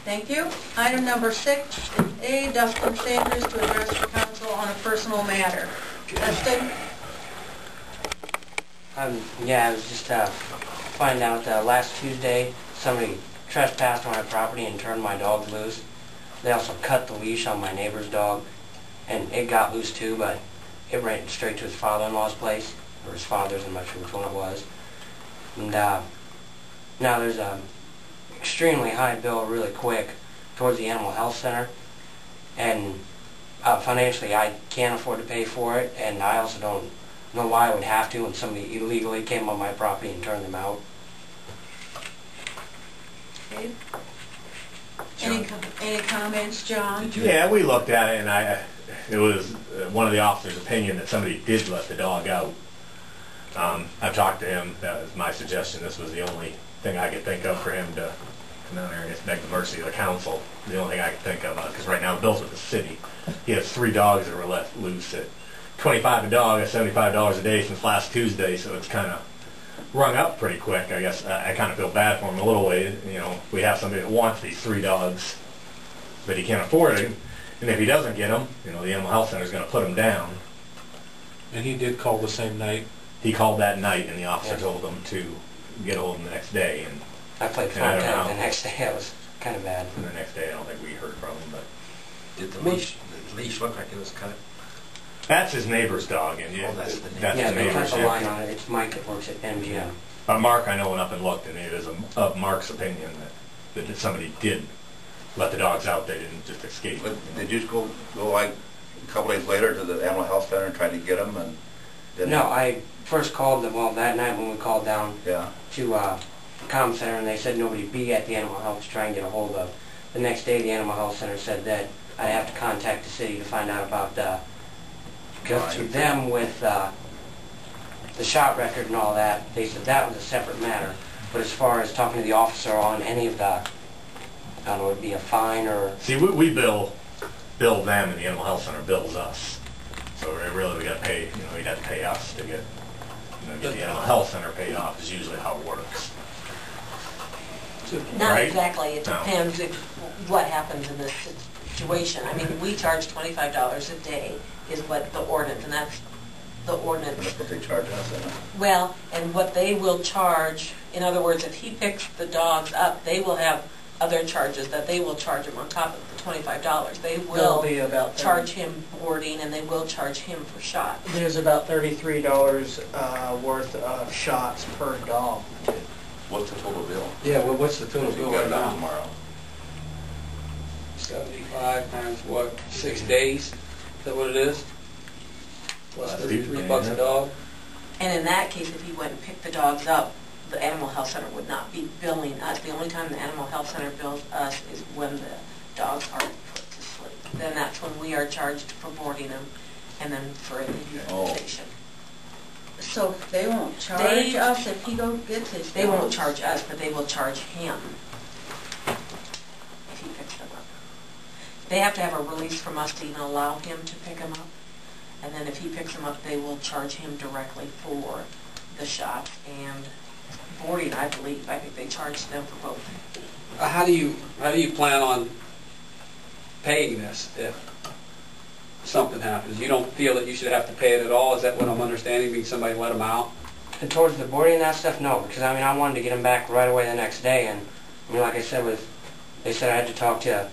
Thank you. Item number 6 is A. Dustin Sanders to address the council on a personal matter. Dustin? Yeah, I was just finding out last Tuesday somebody trespassed on my property and turned my dog loose. They also cut the leash on my neighbor's dog, and it got loose too, but it ran straight to his father-in-law's place, or his father's, I'm not sure which one it was. And now there's a extremely high bill really quick towards the Animal Health Center, and financially I can't afford to pay for it, and I also don't know why I would have to when somebody illegally came on my property and turned them out. Okay. Any comments, John? Yeah, we looked at it, and it was one of the officers' opinion that somebody did let the dog out. I've talked to him. That was my suggestion. This was the only thing I could think of for him to come down there and just beg the mercy of the council. The only thing I could think of, because right now Bill's with the city. He has 3 dogs that were left loose at $25 a dog, at $75 a day since last Tuesday, so it's kind of rung up pretty quick. I guess I kind of feel bad for him a little way. You know, we have somebody that wants these 3 dogs, but he can't afford it. And if he doesn't get them, you know, the Animal Health Center is going to put him down. And he did call the same night? He called that night, and the officer told him to get hold of him the next day. And I played phone tag the next day. It was kind of bad. And the next day, I don't think we heard from him. But did the leash look like it was cut? That's his neighbor's dog, and that's the neighbor. Yeah, they cut the line on it. It's Mike that works at MGM. But Mark, I know, went up and looked, and it is of Mark's opinion that somebody did let the dogs out. They didn't just escape. But did you go like a couple days later to the Animal Health Center and try to get them? And no, I first called them, well, that night when we called down to the comm center, and they said nobody be at the Animal Health to try and get a hold of. The next day, the Animal Health Center said that I'd have to contact the city to find out about go through them with the shot record and all that. They said that was a separate matter. But as far as talking to the officer on any of the, I don't know, it would be a fine or... See, we bill them, and the Animal Health Center bills us. So really, we got to pay. You know, we'd have to pay us to get the Animal Health Center paid off. Is usually how it works. Not right? Exactly. It depends what happens in this situation. I mean, we charge $25 a day is what the ordinance, and that's the ordinance. That's what they charge us. Well, and what they will charge, in other words, if he picks the dogs up, they will have other charges that they will charge him on top of the $25. They will charge him boarding, and they will charge him for shots. There's about $33 worth of shots per dog. What's the total bill? Yeah, well, what's the total bill right now? Tomorrow. 75 times what? 6 days? Is that what it is? Plus $33 a dog? And in that case, if he went and picked the dogs up, the Animal Health Center would not be billing us. The only time the Animal Health Center bills us is when the dogs are put to sleep. Then that's when we are charged for boarding them and then for the euthanization. So they won't charge us if he gets his dogs? They won't charge us, but they will charge him if he picks them up. They have to have a release from us to even allow him to pick them up. And then if he picks them up, they will charge him directly for the shot and boarding, I believe. I think they charge them for both. How do you plan on paying this if something happens? You don't feel that you should have to pay it at all? Is that what I'm understanding, being somebody let them out? And towards the boarding and that stuff, no, because I mean I wanted to get them back right away the next day, and I mean like I said, they said I had to talk to.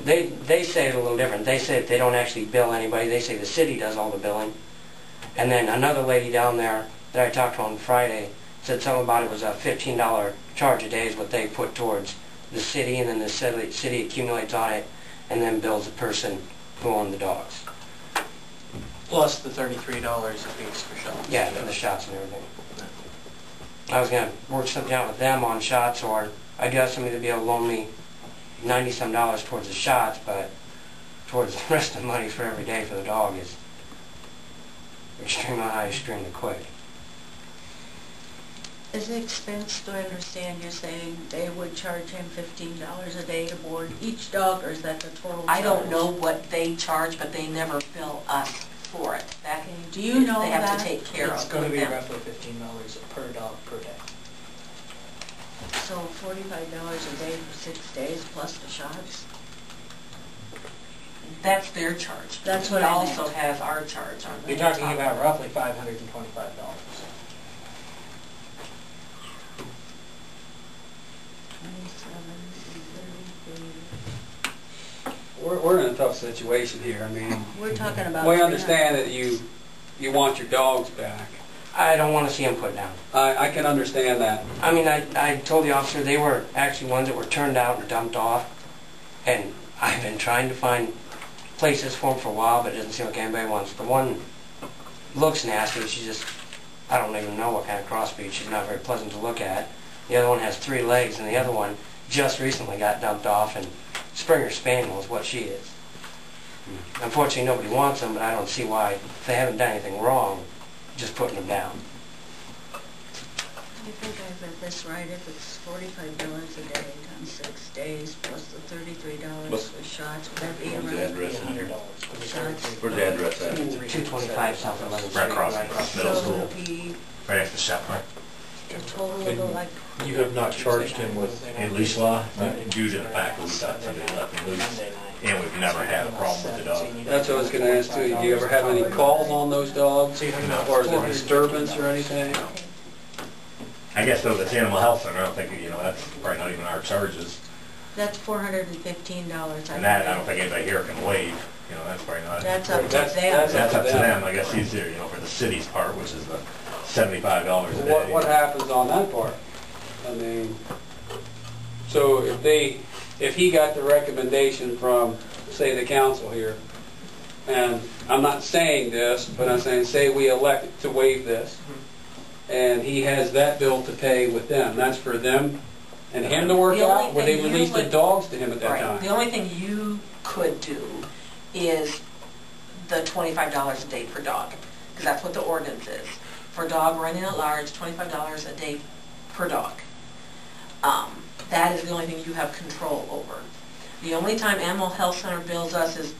They say it a little different. They say that they don't actually bill anybody. They say the city does all the billing. And then another lady down there that I talked to on Friday said something about it was a $15 charge a day is what they put towards the city, and then the city accumulates on it and then bills the person who owned the dogs. Plus the $33 apiece for shots. Yeah, and the shots and everything. I was going to work something out with them on shots, or I do have somebody to be able to loan me $90-some towards the shots, but towards the rest of the money for every day for the dog is extremely high, extremely quick. Is the expense, do I understand you're saying they would charge him $15 a day to board each dog, or is that the total charge? I don't know what they charge, but they never bill us for it. That, do you know they that? have to take care of It's going to be them. roughly $15 per dog per day. So $45 a day for 6 days plus the shots? That's their charge. That's what We I also meant. have our charge on You're the talking top. about roughly $525. 27, We're in a tough situation here. I mean, we're talking about. we understand that you want your dogs back. I don't want to see them put down. I can understand that. I mean, I told the officer they were actually ones that were turned out or dumped off, and I've been trying to find places for them for a while, but it doesn't seem like anybody wants. The one looks nasty. She just, I don't even know what kind of crossbreed. She's not very pleasant to look at. The other one has 3 legs, and the other one just recently got dumped off, and Springer Spaniel is what she is. Unfortunately, nobody wants them, but I don't see why, if they haven't done anything wrong, just putting them down. I think I read this right, if it's $45 a day times 6 days plus the $33 What's- for shots, would that be What's the around? address in here? Shots. Where's the address at? 225 South 11th Street. Right across middle So school, it'll be right after Shep, right? a total of like, You have not charged him with, In leash law, due to the fact that we thought somebody left him loose, and we've never had a problem with the dog. That's what I was going to ask too. Do you ever have any calls on those dogs, or is it disturbance or anything? I guess though, this animal health center, I don't think, that's probably not even our charges. that's $415. And that, I don't think anybody here can waive, that's probably not. That's up to That's- them. That's up to them, I guess he's here, for the city's part, which is the $75 a day. What happens on that part? I mean, so if he got the recommendation from, say, the council here, and I'm not saying this, but I'm saying, say we elect to waive this, and he has that bill to pay with them, that's for them and him to work The only out? Would they thing you release the would- dogs to him at that Right. The time? only thing you could do is the $25 a day per dog, because that's what the ordinance is. For a dog running at large, $25 a day per dog. That is the only thing you have control over. The only time Animal Health Center bills us is,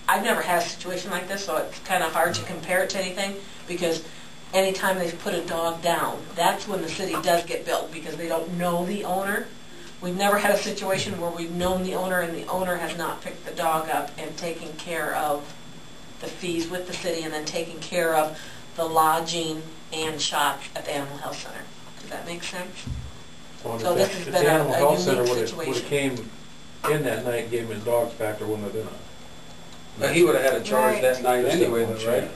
I've never had a situation like this, so it's kind of hard to compare it to anything, because anytime they put a dog down, that's when the city does get billed, because they don't know the owner. We've never had a situation where we've known the owner and the owner has not picked the dog up and taken care of the fees with the city, and then taken care of the lodging and shots at the Animal Health Center. Does that make sense? well, So if this that- has if been the a animal health center unique would've situation. came in that night and gave him his dogs back, there wouldn't have been But he would have had a charge Right. that night anyway, though, right?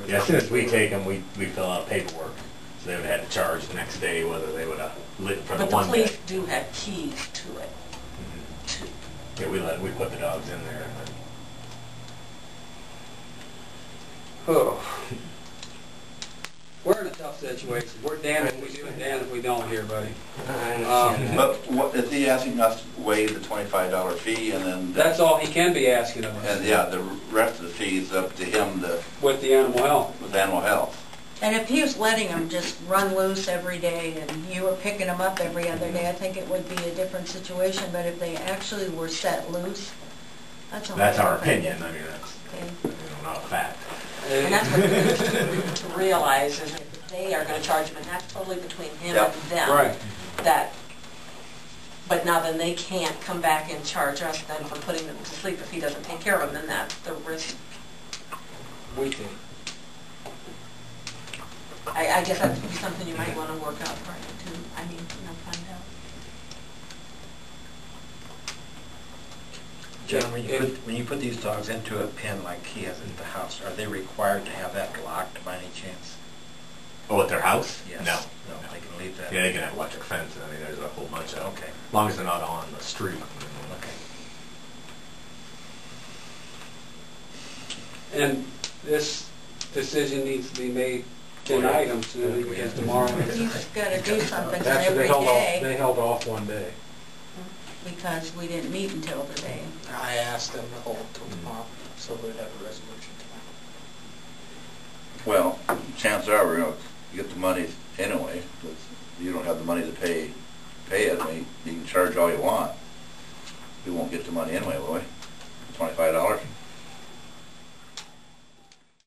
Yeah, as soon as we take them, we fill out paperwork. So they would have had to charge the next day whether they would have lit for the But the one police day. do have keys to it, too. Yeah, we put the dogs in there. Oh. We're in a tough situation. We're damned if we do and damned if we don't here, buddy. I understand that. But what, is he asking us to waive the $25 fee and then? That's all he can be asking of us And yeah, the rest of the fee is up to him with the animal health. with animal health. And if he was letting them just run loose every day and you were picking them up every other day, I think it would be a different situation. But if they actually were set loose, that's a whole That's our different- opinion, I mean, that's Okay. not a fact. And that's what you need to realize, is that they are gonna charge him, and that's totally between him Yep. and them. Right. That, but now then they can't come back and charge us then for putting them to sleep if he doesn't take care of them, then that's the risk. We take. I guess that would be something you might wanna work out prior to, find out. John, when you put these dogs into a pen like he has at the house, are they required to have that locked by any chance? Oh, at their house? Yes. No. No, they can leave that? Yeah, they can have electric fence, I mean, there's a whole bunch of them. Okay. As long as they're not on the street. Okay. And this decision needs to be made tonight, I'm assuming, because tomorrow. He's gotta do something Actually, every day they held off one day. because we didn't meet until today. I asked them to hold till tomorrow, so we'd have a resolution tomorrow. Well, chances are we're gonna get the money anyway, but you don't have the money to pay it. I mean, you can charge all you want. We won't get the money anyway, will we? $25?